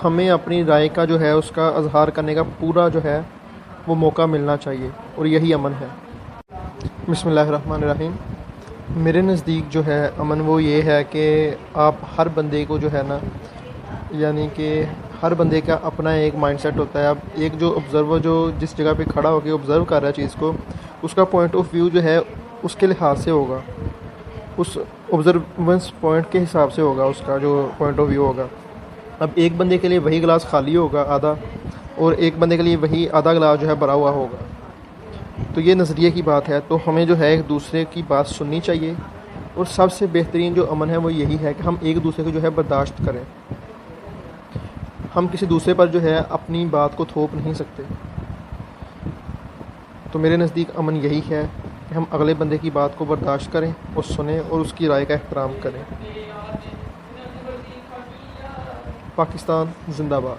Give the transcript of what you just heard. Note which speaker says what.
Speaker 1: हमें अपनी राय का जो है उसका इज़हार करने का पूरा जो है वो मौका मिलना चाहिए, और यही अमन है। बिस्मिल्लाहिर्रहमानिर्रहीम। मेरे नज़दीक जो है अमन वो ये है कि आप हर बंदे को जो है ना, यानी कि हर बंदे का अपना एक माइंडसेट होता है। अब एक जो ऑब्ज़र्वर जो जिस जगह पे खड़ा होकर ऑब्ज़र्व कर रहा है चीज़ को, उसका पॉइंट ऑफ व्यू जो है उसके लिहाज से होगा, उस ऑब्ज़र्वेंस पॉइंट के हिसाब से होगा उसका जो पॉइंट ऑफ व्यू होगा। अब एक बंदे के लिए वही गिलास खाली होगा आधा, और एक बंदे के लिए वही आधा गिलास जो है भरा हुआ होगा। तो ये नज़रिए की बात है। तो हमें जो है एक दूसरे की बात सुननी चाहिए, और सबसे बेहतरीन जो अमन है वो यही है कि हम एक दूसरे को जो है बर्दाश्त करें। हम किसी दूसरे पर जो है अपनी बात को थोप नहीं सकते। तो मेरे नज़दीक अमन यही है कि हम अगले बंदे की बात को बर्दाश्त करें और सुनें और उसकी राय का एहतराम करें। पाकिस्तान जिंदाबाद।